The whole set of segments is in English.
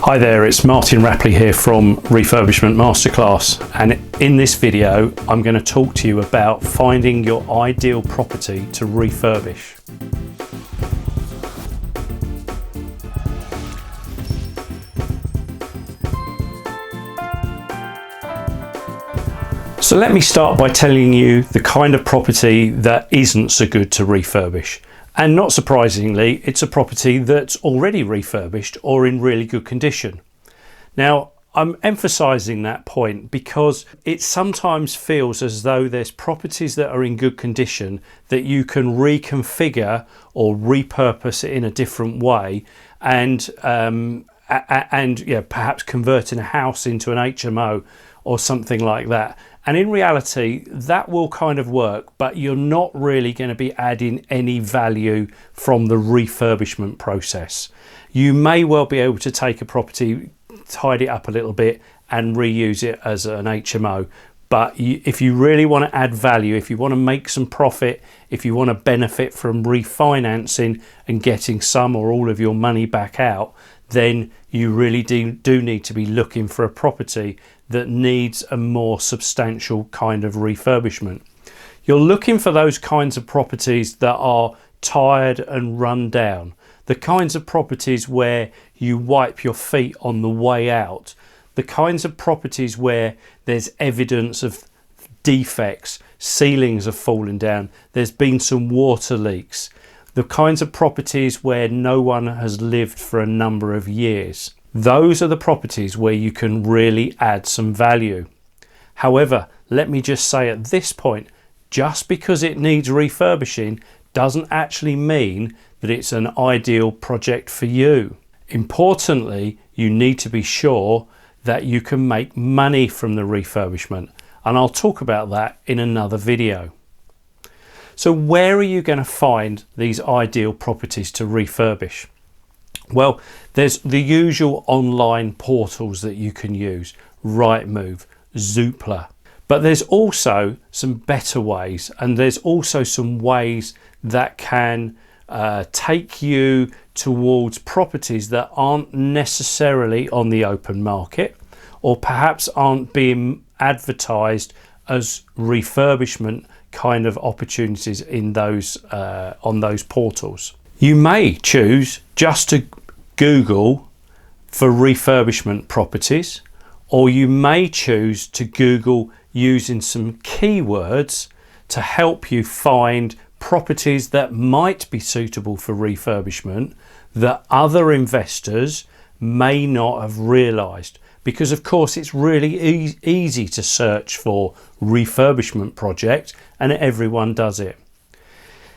Hi there, it's Martin Rapley here from Refurbishment Masterclass, and in this video I'm going to talk to you about finding your ideal property to refurbish. So let me start by telling you the kind of property that isn't so good to refurbish. And not surprisingly, it's a property that's already refurbished or in really good condition. Now, I'm emphasising that point because it sometimes feels as though there's properties that are in good condition that you can reconfigure or repurpose it in a different way and perhaps converting a house into an HMO or something like that. And in reality, that will kind of work, but you're not really going to be adding any value from the refurbishment process. You may well be able to take a property, tidy it up a little bit and reuse it as an HMO. But if you really want to add value, if you want to make some profit, if you want to benefit from refinancing and getting some or all of your money back out, then you really do need to be looking for a property that needs a more substantial kind of refurbishment. You're looking for those kinds of properties that are tired and run down, the kinds of properties where you wipe your feet on the way out, the kinds of properties where there's evidence of defects, ceilings have fallen down, there's been some water leaks, the kinds of properties where no one has lived for a number of years. Those are the properties where you can really add some value. However, let me just say at this point, just because it needs refurbishing doesn't actually mean that it's an ideal project for you. Importantly, you need to be sure that you can make money from the refurbishment, and I'll talk about that in another video. So where are you going to find these ideal properties to refurbish? Well, there's the usual online portals that you can use, Rightmove, Zoopla, but there's also some better ways, and there's also some ways that can take you towards properties that aren't necessarily on the open market or perhaps aren't being advertised as refurbishment kind of opportunities in those on those portals. You may choose just to Google for refurbishment properties, or you may choose to Google using some keywords to help you find properties that might be suitable for refurbishment that other investors may not have realised. Because of course it's really easy to search for refurbishment project and everyone does it.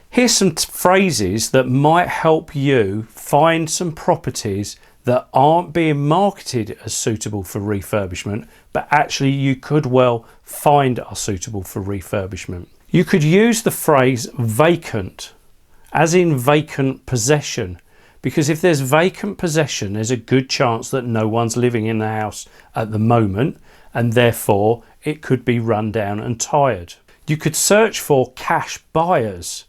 Here's some phrases that might help you find some properties that aren't being marketed as suitable for refurbishment, but actually you could well find are suitable for refurbishment. You could use the phrase vacant, as in vacant possession, because if there's vacant possession, there's a good chance that no one's living in the house at the moment, and therefore it could be run down and tired. You could search for cash buyers,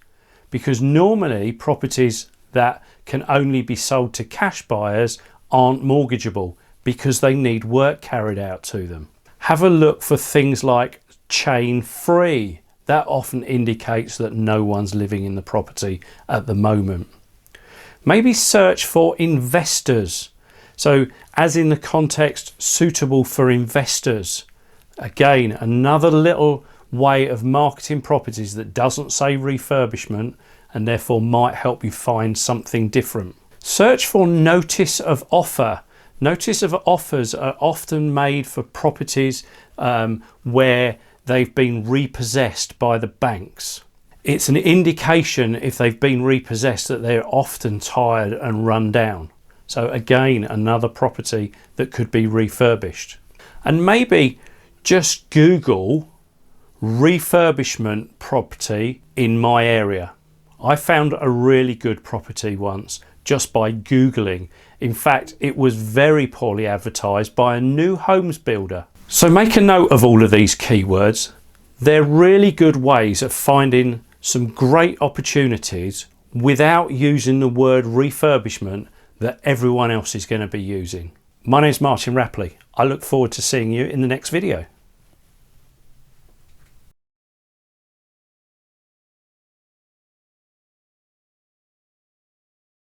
because normally properties that can only be sold to cash buyers aren't mortgageable because they need work carried out to them. Have a look for things like chain free. That often indicates that no one's living in the property at the moment. Maybe search for investors. So as in the context suitable for investors. Again, another little way of marketing properties that doesn't say refurbishment and therefore might help you find something different. Search for notice of offer. Notice of offers are often made for properties where they've been repossessed by the banks. It's an indication if they've been repossessed that they're often tired and run down. So again, another property that could be refurbished. And maybe just Google refurbishment property in my area. I found a really good property once just by Googling. In fact, it was very poorly advertised by a new homes builder. So make a note of all of these keywords. They're really good ways of finding some great opportunities without using the word refurbishment that everyone else is going to be using. My name's Martin Rapley. I look forward to seeing you in the next video.